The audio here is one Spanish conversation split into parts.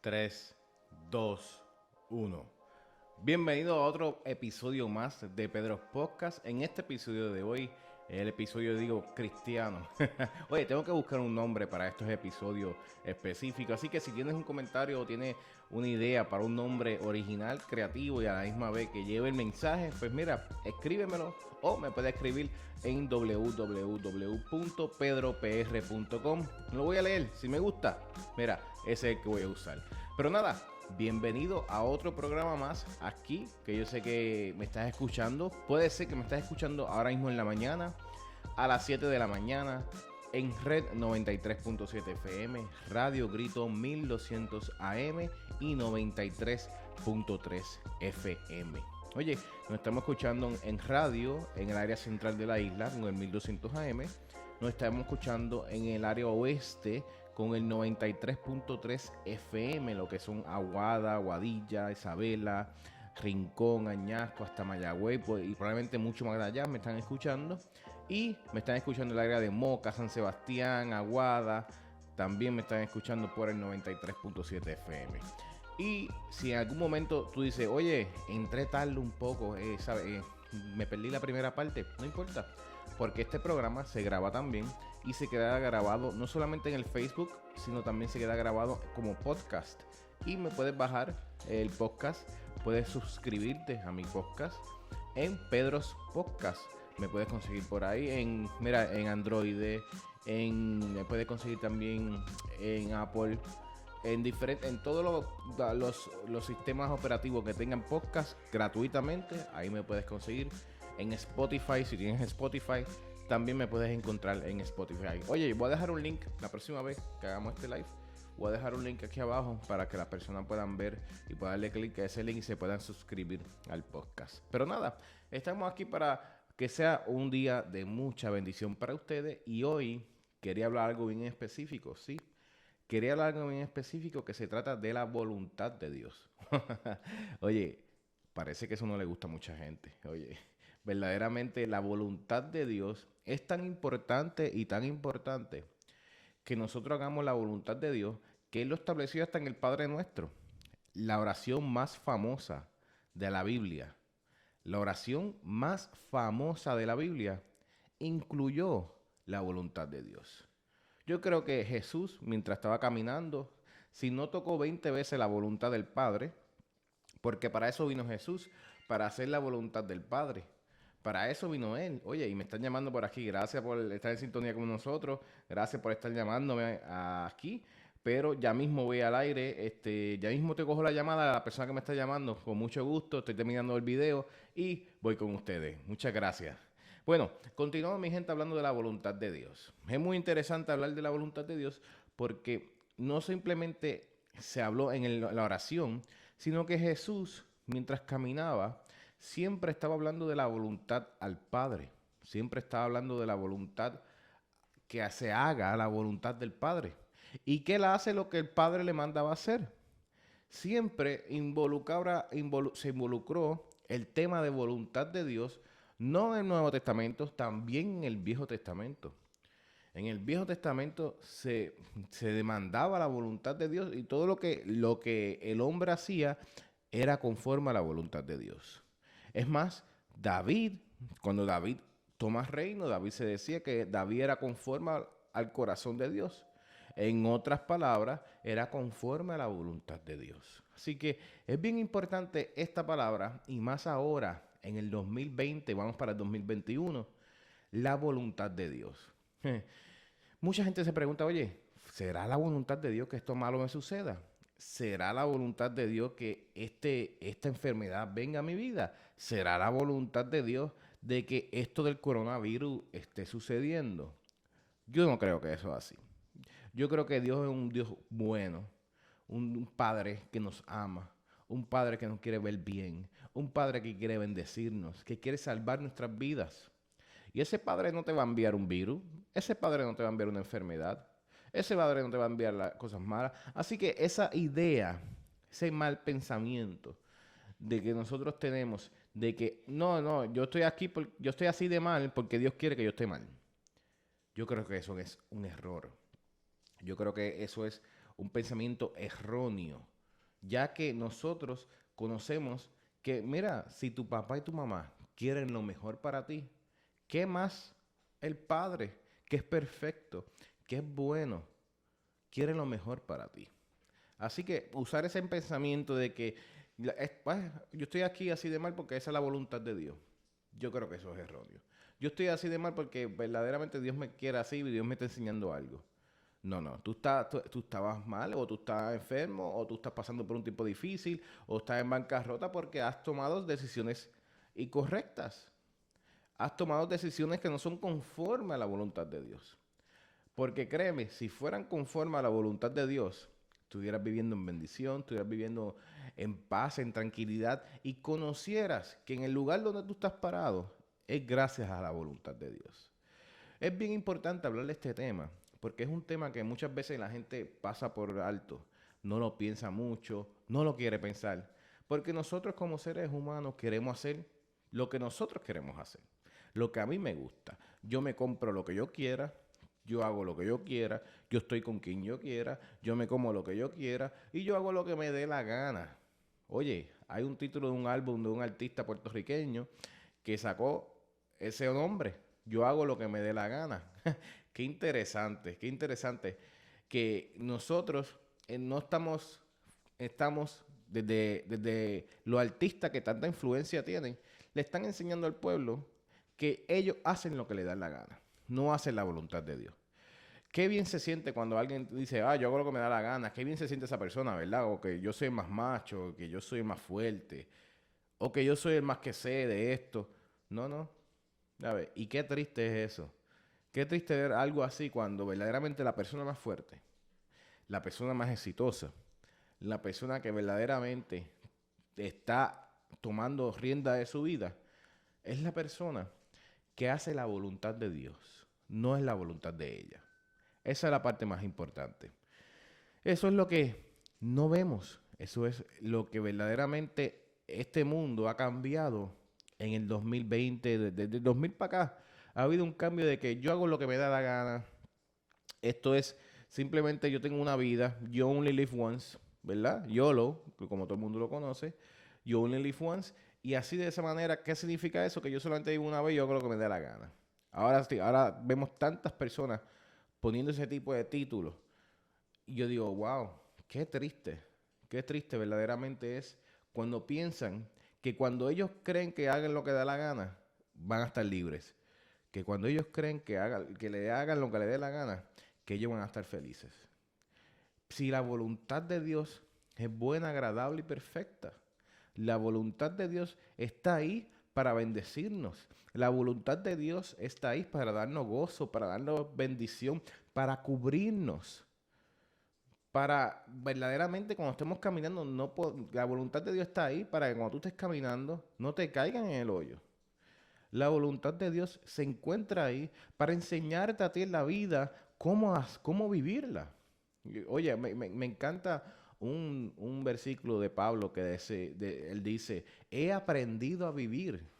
3, 2, 1. Bienvenido a otro episodio más de Pedro's Podcast. En este episodio de hoy, el episodio digo cristiano. Oye, tengo que buscar un nombre para estos episodios específicos. Así que si tienes un comentario o tienes una idea para un nombre original, creativo y a la misma vez que lleve el mensaje, pues mira, escríbemelo o me puedes escribir en www.pedropr.com. Lo voy a leer. Si me gusta, mira, ese es el que voy a usar. Pero nada, bienvenido a otro programa más aquí, que yo sé que me estás escuchando. Puede ser que me estás escuchando ahora mismo en la mañana, a las 7 de la mañana, en Red 93.7 FM, Radio Grito 1200 AM y 93.3 FM. Oye, nos estamos escuchando en radio en el área central de la isla con el 1200 AM. Nos estamos escuchando en el área oeste con el 93.3 FM, lo que son Aguada, Aguadilla, Isabela, Rincón, Añasco, hasta Mayagüey, pues, y probablemente mucho más allá me están escuchando. Y me están escuchando en el área de Moca, San Sebastián, Aguada. También me están escuchando por el 93.7 FM. Y si en algún momento tú dices, oye, entré tarde un poco, me perdí la primera parte, no importa, porque este programa se graba también y se queda grabado no solamente en el Facebook, sino también se queda grabado como podcast. Y me puedes bajar el podcast, puedes suscribirte a mi podcast en Pedro's Podcast. Me puedes conseguir por ahí en Android, me puedes conseguir también en Apple, en todos los sistemas operativos que tengan podcast gratuitamente. Ahí me puedes conseguir en Spotify. Si tienes Spotify, también me puedes encontrar en Spotify. Oye, voy a dejar un link la próxima vez que hagamos este live. Voy a dejar un link aquí abajo para que las personas puedan ver y puedan darle clic a ese link y se puedan suscribir al podcast. Pero nada, estamos aquí para que sea un día de mucha bendición para ustedes. Y hoy quería hablar algo bien específico, ¿sí? Quería hablar algo bien específico que se trata de la voluntad de Dios. Oye, parece que eso no le gusta a mucha gente. Oye, verdaderamente la voluntad de Dios es tan importante y tan importante que nosotros hagamos la voluntad de Dios, que Él lo estableció hasta en el Padre Nuestro. La oración más famosa de la Biblia, la oración más famosa de la Biblia, incluyó la voluntad de Dios. Yo creo que Jesús, mientras estaba caminando, si no tocó 20 veces la voluntad del Padre, porque para eso vino Jesús, para hacer la voluntad del Padre. Para eso vino Él. Oye, y me están llamando por aquí. Gracias por estar en sintonía con nosotros. Gracias por estar llamándome aquí. Pero ya mismo voy al aire. Ya mismo te cojo la llamada a la persona que me está llamando. Con mucho gusto. Estoy terminando el video y voy con ustedes. Muchas gracias. Bueno, continuamos mi gente hablando de la voluntad de Dios. Es muy interesante hablar de la voluntad de Dios porque no simplemente se habló en la oración, sino que Jesús, mientras caminaba, siempre estaba hablando de la voluntad al Padre. Siempre estaba hablando de la voluntad que se haga la voluntad del Padre. Y que él hace lo que el Padre le mandaba hacer. Siempre se involucró el tema de voluntad de Dios, no en el Nuevo Testamento, también en el Viejo Testamento. En el Viejo Testamento se demandaba la voluntad de Dios y todo lo que el hombre hacía era conforme a la voluntad de Dios. Es más, cuando David toma reino, David se decía que David era conforme al corazón de Dios. En otras palabras, era conforme a la voluntad de Dios. Así que es bien importante esta palabra y más ahora, en el 2020, vamos para el 2021, la voluntad de Dios. Mucha gente se pregunta, oye, ¿será la voluntad de Dios que esto malo me suceda? ¿Será la voluntad de Dios que esta enfermedad venga a mi vida? ¿Será la voluntad de Dios de que esto del coronavirus esté sucediendo? Yo no creo que eso es así. Yo creo que Dios es un Dios bueno, un Padre que nos ama, un Padre que nos quiere ver bien, un Padre que quiere bendecirnos, que quiere salvar nuestras vidas. Y ese Padre no te va a enviar un virus, ese Padre no te va a enviar una enfermedad, ese Padre no te va a enviar las cosas malas. Así que esa idea, ese mal pensamiento de que nosotros tenemos, de que no, yo estoy aquí, yo estoy así de mal porque Dios quiere que yo esté mal. Yo creo que eso es un error. Yo creo que eso es un pensamiento erróneo. ya que nosotros conocemos que, mira, si tu papá y tu mamá quieren lo mejor para ti, ¿qué más el Padre, que es perfecto, que es bueno, quiere lo mejor para ti? Así que usar ese pensamiento de que pues, yo estoy aquí así de mal porque esa es la voluntad de Dios. Yo creo que eso es erróneo. Yo estoy así de mal porque verdaderamente Dios me quiere así y Dios me está enseñando algo. No, no, tú estabas mal o tú estás enfermo o tú estás pasando por un tiempo difícil o estás en bancarrota porque has tomado decisiones incorrectas. Has tomado decisiones que no son conformes a la voluntad de Dios. Porque créeme, si fueran conforme a la voluntad de Dios, estuvieras viviendo en bendición, estuvieras viviendo en paz, en tranquilidad y conocieras que en el lugar donde tú estás parado es gracias a la voluntad de Dios. Es bien importante hablar de este tema, porque es un tema que muchas veces la gente pasa por alto, no lo piensa mucho, no lo quiere pensar, porque nosotros como seres humanos queremos hacer lo que nosotros queremos hacer, lo que a mí me gusta. Yo me compro lo que yo quiera, yo hago lo que yo quiera, yo estoy con quien yo quiera, yo me como lo que yo quiera y yo hago lo que me dé la gana. Oye, hay un título de un álbum de un artista puertorriqueño que sacó ese nombre. Yo hago lo que me dé la gana. Qué interesante que nosotros no estamos desde los artistas que tanta influencia tienen, le están enseñando al pueblo que ellos hacen lo que le dan la gana, no hacen la voluntad de Dios. Qué bien se siente cuando alguien dice, yo hago lo que me da la gana. Qué bien se siente esa persona, ¿verdad? O que yo soy más macho, que yo soy más fuerte, o que yo soy el más que sé de esto. No, no. ¿Sabes? Y qué triste es eso. Qué triste ver algo así cuando verdaderamente la persona más fuerte, la persona más exitosa, la persona que verdaderamente está tomando rienda de su vida, es la persona que hace la voluntad de Dios, no es la voluntad de ella. Esa es la parte más importante. Eso es lo que no vemos. Eso es lo que verdaderamente este mundo ha cambiado en el 2020. Desde el 2000 para acá ha habido un cambio de que yo hago lo que me da la gana. Esto es simplemente yo tengo una vida. You only live once, ¿verdad? YOLO, como todo el mundo lo conoce. You only live once. Y así de esa manera, ¿qué significa eso? Que yo solamente vivo una vez y yo hago lo que me da la gana. Ahora sí, ahora vemos tantas personas poniendo ese tipo de títulos. Y yo digo, wow, qué triste verdaderamente es cuando piensan que cuando ellos creen que hagan lo que da la gana, van a estar libres. Que cuando ellos creen que le hagan lo que le dé la gana, que ellos van a estar felices. Si la voluntad de Dios es buena, agradable y perfecta, la voluntad de Dios está ahí para bendecirnos. La voluntad de Dios está ahí para darnos gozo, para darnos bendición, para cubrirnos. Para verdaderamente cuando estemos caminando, la voluntad de Dios está ahí para que cuando tú estés caminando no te caigan en el hoyo. La voluntad de Dios se encuentra ahí para enseñarte a ti en la vida cómo vivirla. Oye, me encanta un versículo de Pablo que él dice, he aprendido a vivir.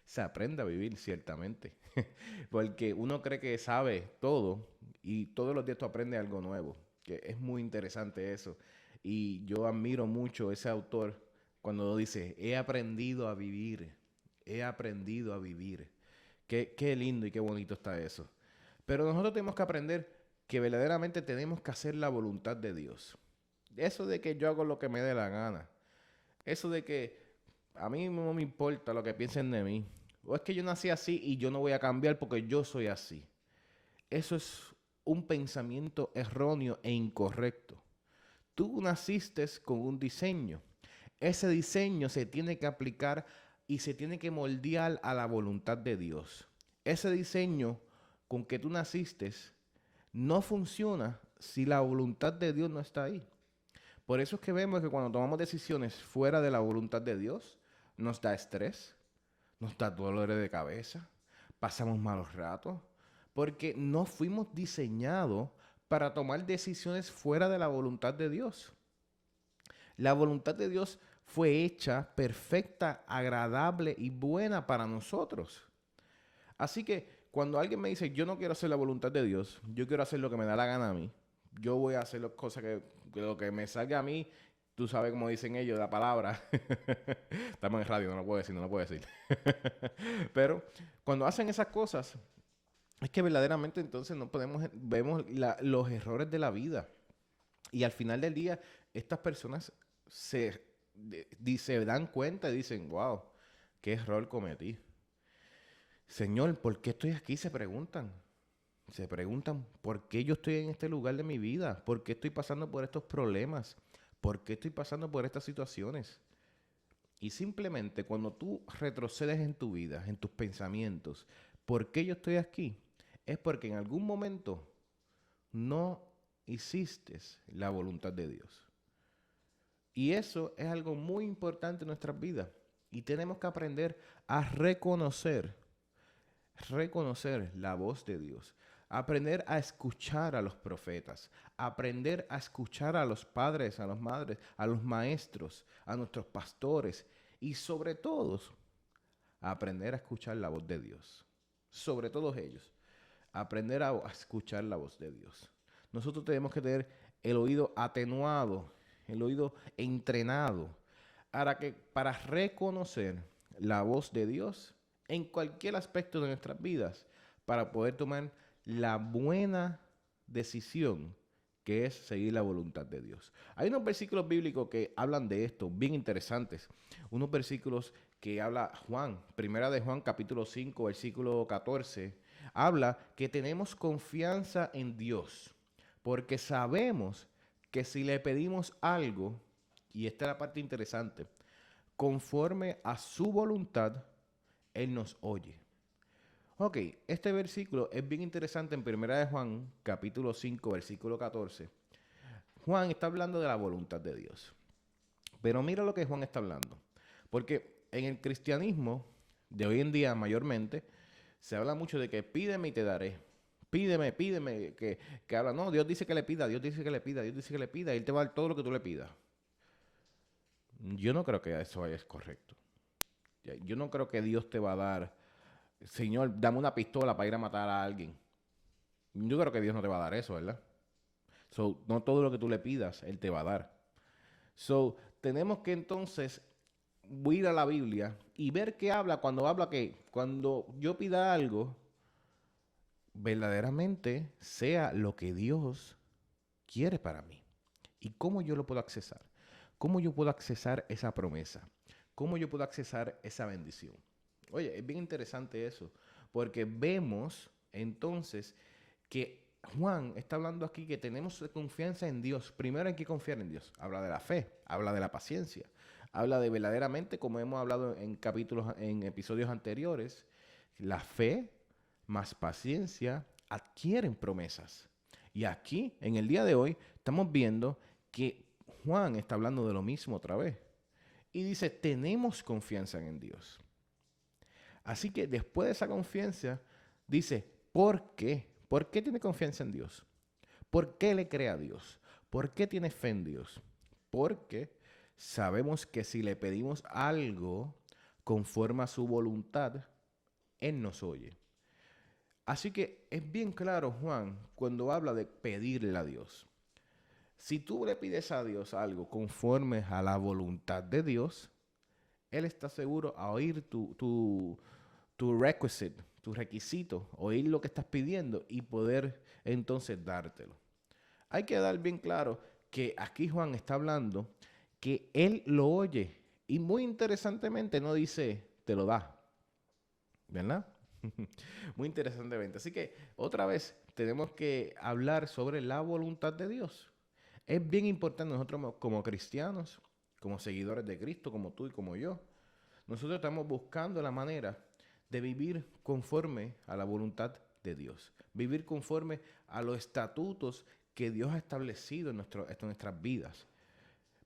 Se aprende a vivir, ciertamente. Porque uno cree que sabe todo y todos los días tú aprendes algo nuevo. Que es muy interesante eso. Y yo admiro mucho ese autor cuando dice, he aprendido a vivir. He aprendido a vivir. Qué lindo y qué bonito está eso. Pero nosotros tenemos que aprender que verdaderamente tenemos que hacer la voluntad de Dios. Eso de que yo hago lo que me dé la gana. Eso de que a mí no me importa lo que piensen de mí. O es que yo nací así y yo no voy a cambiar porque yo soy así. Eso es un pensamiento erróneo e incorrecto. Tú naciste con un diseño. Ese diseño se tiene que aplicar y se tiene que moldear a la voluntad de Dios. Ese diseño con que tú naciste no funciona si la voluntad de Dios no está ahí. Por eso es que vemos que cuando tomamos decisiones fuera de la voluntad de Dios, nos da estrés, nos da dolores de cabeza, pasamos malos ratos, porque no fuimos diseñados para tomar decisiones fuera de la voluntad de Dios. La voluntad de Dios fue hecha perfecta, agradable y buena para nosotros. Así que cuando alguien me dice, yo no quiero hacer la voluntad de Dios, yo quiero hacer lo que me da la gana a mí, yo voy a hacer las cosas que lo que me salga a mí, tú sabes cómo dicen ellos la palabra. Estamos en radio, no lo puedo decir, no lo puedo decir. Pero cuando hacen esas cosas, es que verdaderamente entonces no podemos, vemos los errores de la vida. Y al final del día, estas personas se dan cuenta y dicen, wow, qué error cometí. Señor, ¿por qué estoy aquí? Se preguntan. Se preguntan, ¿por qué yo estoy en este lugar de mi vida? ¿Por qué estoy pasando por estos problemas? ¿Por qué estoy pasando por estas situaciones? Y simplemente cuando tú retrocedes en tu vida, en tus pensamientos, ¿por qué yo estoy aquí? Es porque en algún momento no hiciste la voluntad de Dios. Y eso es algo muy importante en nuestras vidas. Y tenemos que aprender a reconocer la voz de Dios, aprender a escuchar a los profetas, aprender a escuchar a los padres, a las madres, a los maestros, a nuestros pastores y sobre todo aprender a escuchar la voz de Dios. Sobre todos ellos, aprender a escuchar la voz de Dios. Nosotros tenemos que tener el oído atenuado, el oído entrenado, para reconocer la voz de Dios en cualquier aspecto de nuestras vidas, para poder tomar la buena decisión que es seguir la voluntad de Dios. Hay unos versículos bíblicos que hablan de esto, bien interesantes. Unos versículos que habla Juan, primera de Juan capítulo 5, versículo 14, habla que tenemos confianza en Dios, porque sabemos que si le pedimos algo, y esta es la parte interesante, conforme a su voluntad, Él nos oye. Ok, este versículo es bien interesante en Primera de Juan, capítulo 5, versículo 14. Juan está hablando de la voluntad de Dios. Pero mira lo que Juan está hablando. Porque en el cristianismo de hoy en día mayormente se habla mucho de que pídeme y te daré. Pídeme, que habla. No, Dios dice que le pida, Dios dice que le pida, Dios dice que le pida, y Él te va a dar todo lo que tú le pidas. Yo no creo que eso es correcto. Yo no creo que Dios te va a dar, Señor, dame una pistola para ir a matar a alguien. Yo creo que Dios no te va a dar eso, ¿verdad? So, no todo lo que tú le pidas, Él te va a dar. So, tenemos que entonces ir a la Biblia y ver qué habla que cuando yo pida algo, verdaderamente sea lo que Dios quiere para mí. ¿Y cómo yo lo puedo accesar? ¿Cómo yo puedo accesar esa promesa? ¿Cómo yo puedo accesar esa bendición? Oye, es bien interesante eso, porque vemos entonces que Juan está hablando aquí que tenemos confianza en Dios. Primero hay que confiar en Dios. Habla de la fe, habla de la paciencia, habla de verdaderamente, como hemos hablado en episodios anteriores, la fe más paciencia adquieren promesas. Y aquí, en el día de hoy, estamos viendo que Juan está hablando de lo mismo otra vez. Y dice, tenemos confianza en Dios. Así que después de esa confianza, dice, ¿por qué? ¿Por qué tiene confianza en Dios? ¿Por qué le cree a Dios? ¿Por qué tiene fe en Dios? Porque sabemos que si le pedimos algo conforme a su voluntad, Él nos oye. Así que es bien claro, Juan, cuando habla de pedirle a Dios. Si tú le pides a Dios algo conforme a la voluntad de Dios, Él está seguro a oír tu requisite, tu requisito, oír lo que estás pidiendo y poder entonces dártelo. Hay que dar bien claro que aquí Juan está hablando que Él lo oye y muy interesantemente no dice te lo da, ¿verdad? Muy interesantemente. Así que otra vez tenemos que hablar sobre la voluntad de Dios. Es bien importante nosotros como cristianos, como seguidores de Cristo, como tú y como yo. Nosotros estamos buscando la manera de vivir conforme a la voluntad de Dios. Vivir conforme a los estatutos que Dios ha establecido en nuestras vidas.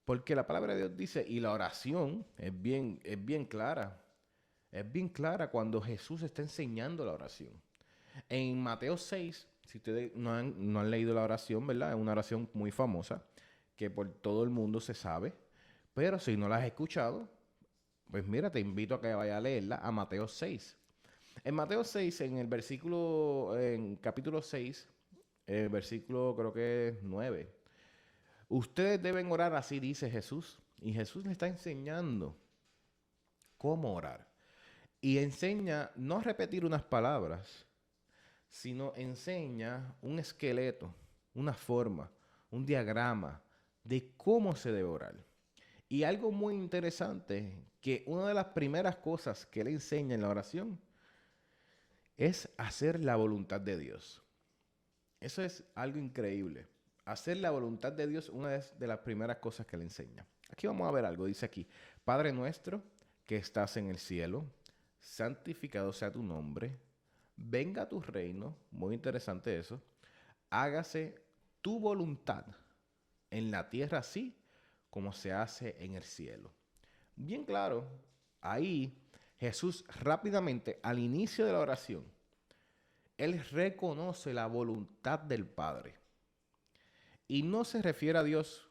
Porque la palabra de Dios dice, y la oración es bien clara. Es bien clara cuando Jesús está enseñando la oración. En Mateo 6, si ustedes no han leído la oración, ¿verdad? Es una oración muy famosa que por todo el mundo se sabe. Pero si no la has escuchado, pues mira, te invito a que vayas a leerla a Mateo 6. En Mateo 6, en capítulo 6, versículo creo que es 9, Ustedes deben orar así, dice Jesús. Y Jesús le está enseñando cómo orar. Y enseña no a repetir unas palabras, sino enseña un esqueleto, una forma, un diagrama de cómo se debe orar. Y algo muy interesante, que una de las primeras cosas que él enseña en la oración es hacer la voluntad de Dios. Eso es algo increíble. Hacer la voluntad de Dios, una de las primeras cosas que le enseña. Aquí vamos a ver algo, dice aquí, Padre nuestro que estás en el cielo, santificado sea tu nombre, venga tu reino, muy interesante eso, hágase tu voluntad en la tierra así como se hace en el cielo. Bien claro, ahí Jesús rápidamente al inicio de la oración, él reconoce la voluntad del Padre. Y no se refiere a Dios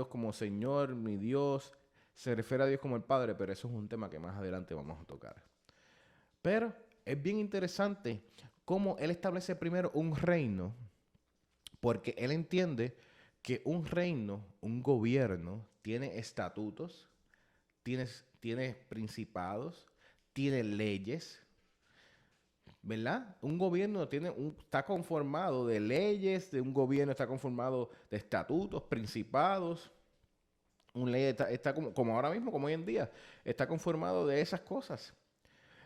como Señor, mi Dios, se refiere a Dios como el Padre, pero eso es un tema que más adelante vamos a tocar. Pero es bien interesante cómo él establece primero un reino, porque él entiende que un reino, un gobierno, tiene estatutos, tiene principados, tiene leyes, ¿verdad? Un gobierno está conformado de leyes, de un gobierno está conformado de estatutos, principados. Un ley está como ahora mismo, como hoy en día, está conformado de esas cosas.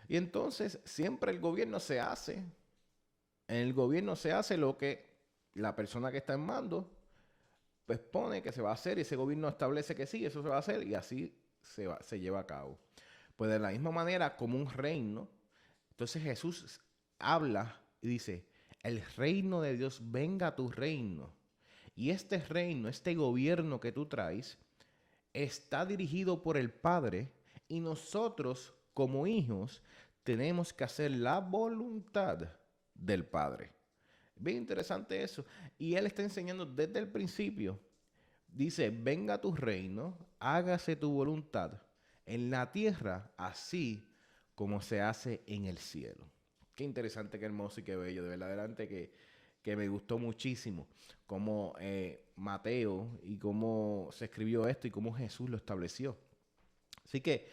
Y entonces siempre en el gobierno se hace lo que la persona que está en mando pues pone que se va a hacer y ese gobierno establece que sí, eso se va a hacer y así se lleva a cabo. Pues de la misma manera como un reino, entonces Jesús habla y dice, el reino de Dios venga a tu reino. Y este reino, este gobierno que tú traes, está dirigido por el Padre y nosotros como hijos tenemos que hacer la voluntad del Padre. Bien interesante eso. Y él está enseñando desde el principio. Dice, venga tu reino, hágase tu voluntad en la tierra, así como se hace en el cielo. Qué interesante, qué hermoso y qué bello. De verdaderamente que me gustó muchísimo cómo Mateo y cómo se escribió esto y cómo Jesús lo estableció. Así que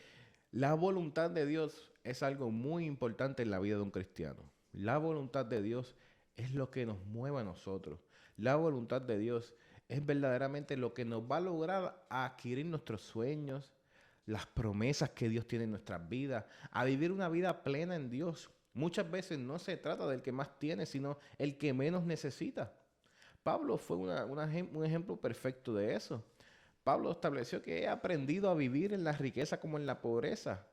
la voluntad de Dios es algo muy importante en la vida de un cristiano. La voluntad de Dios es lo que nos mueve a nosotros. La voluntad de Dios es verdaderamente lo que nos va a lograr a adquirir nuestros sueños, las promesas que Dios tiene en nuestras vidas, a vivir una vida plena en Dios. Muchas veces no se trata del que más tiene, sino el que menos necesita. Pablo fue un ejemplo perfecto de eso. Pablo estableció que he aprendido a vivir en la riqueza como en la pobreza.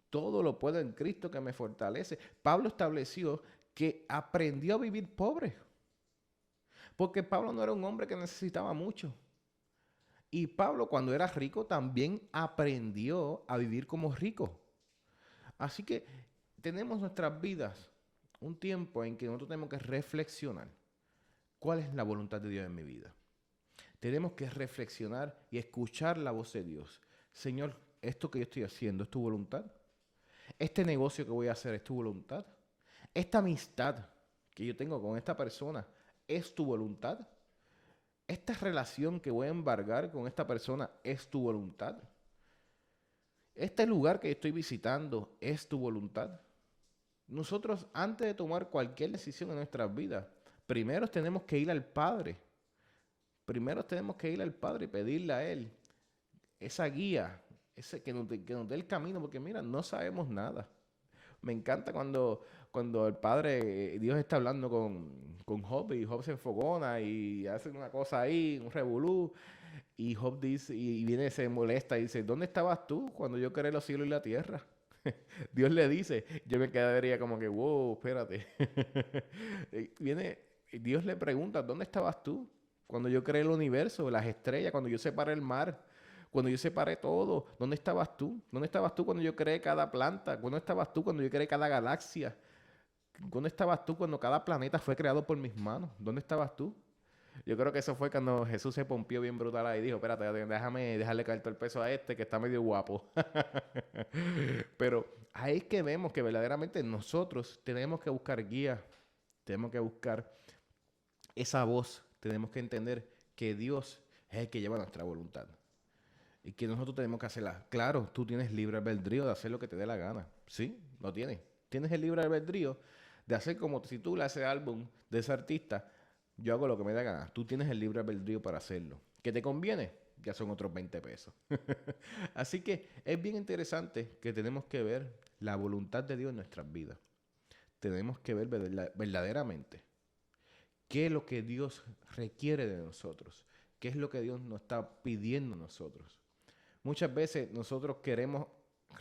Todo lo puedo en Cristo que me fortalece. Pablo estableció que aprendió a vivir pobre. Porque Pablo no era un hombre que necesitaba mucho. Y Pablo cuando era rico también aprendió a vivir como rico. Así que tenemos nuestras vidas un tiempo en que nosotros tenemos que reflexionar. ¿Cuál es la voluntad de Dios en mi vida? Tenemos que reflexionar y escuchar la voz de Dios. Señor, esto que yo estoy haciendo, ¿es tu voluntad? Este negocio que voy a hacer, ¿es tu voluntad? Esta amistad que yo tengo con esta persona, ¿es tu voluntad? Esta relación que voy a embargar con esta persona, ¿es tu voluntad? Este lugar que estoy visitando, ¿es tu voluntad? Nosotros, antes de tomar cualquier decisión en nuestras vidas, primero tenemos que ir al Padre. Primero tenemos que ir al Padre y pedirle a Él esa guía, que nos dé el camino, porque mira, no sabemos nada. Me encanta cuando el Padre, Dios está hablando con Job y Job se enfogona y hace una cosa ahí, un revolú, y Job dice, y viene, se molesta y dice, ¿dónde estabas tú cuando yo creé los cielos y la tierra? Dios le dice, yo me quedaría como que, wow, espérate. Dios le pregunta, ¿dónde estabas tú? Cuando yo creé el universo, las estrellas, cuando yo separé el mar, cuando yo separé todo, ¿dónde estabas tú? ¿Dónde estabas tú cuando yo creé cada planta? ¿Dónde estabas tú cuando yo creé cada galaxia? ¿Dónde estabas tú cuando cada planeta fue creado por mis manos? ¿Dónde estabas tú? Yo creo que eso fue cuando Jesús se pompió bien brutal ahí y dijo, espérate, déjame dejarle caer todo el peso a este que está medio guapo. Pero ahí es que vemos que verdaderamente nosotros tenemos que buscar guía, tenemos que buscar esa voz, tenemos que entender que Dios es el que lleva nuestra voluntad y que nosotros tenemos que hacerla. Claro, tú tienes libre albedrío de hacer lo que te dé la gana. Sí, lo tienes. Tienes el libre albedrío de hacer como si tú le haces álbum de ese artista. Yo hago lo que me da gana. Tú tienes el libre albedrío para hacerlo. ¿Qué te conviene? Ya son otros 20 pesos. Así que es bien interesante que tenemos que ver la voluntad de Dios en nuestras vidas. Tenemos que ver verdaderamente qué es lo que Dios requiere de nosotros. Qué es lo que Dios nos está pidiendo a nosotros. Muchas veces nosotros queremos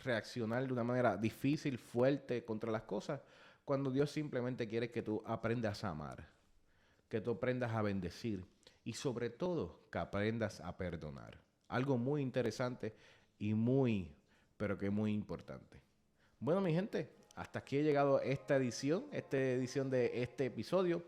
reaccionar de una manera difícil, fuerte contra las cosas, cuando Dios simplemente quiere que tú aprendas a amar, que tú aprendas a bendecir y sobre todo que aprendas a perdonar. Algo muy interesante y pero que muy importante. Bueno, mi gente, hasta aquí he llegado esta edición de este episodio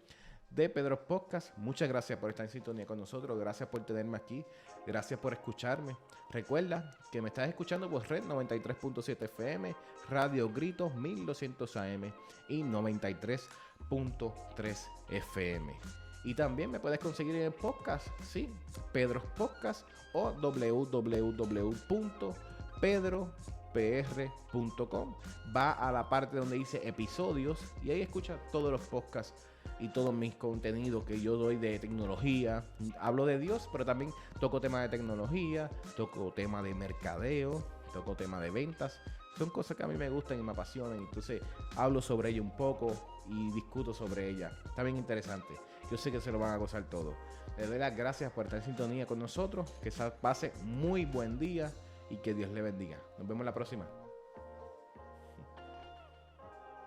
de Pedro's Podcast. Muchas gracias por estar en sintonía con nosotros. Gracias por tenerme aquí. Gracias por escucharme. Recuerda que me estás escuchando por Red 93.7 FM, Radio Gritos 1200 AM y 93.3 FM. Y también me puedes conseguir en el podcast, sí, Pedro's Podcast o www.pedropr.com. Va a la parte donde dice episodios y ahí escucha todos los podcasts y todos mis contenidos que yo doy de tecnología. Hablo de Dios, pero también toco temas de tecnología, toco temas de mercadeo, toco temas de ventas. Son cosas que a mí me gustan y me apasionan. Entonces hablo sobre ello un poco y discuto sobre ella. Está bien interesante. Yo sé que se lo van a gozar todo. Les doy las gracias por estar en sintonía con nosotros. Que pase muy buen día y que Dios le bendiga. Nos vemos la próxima.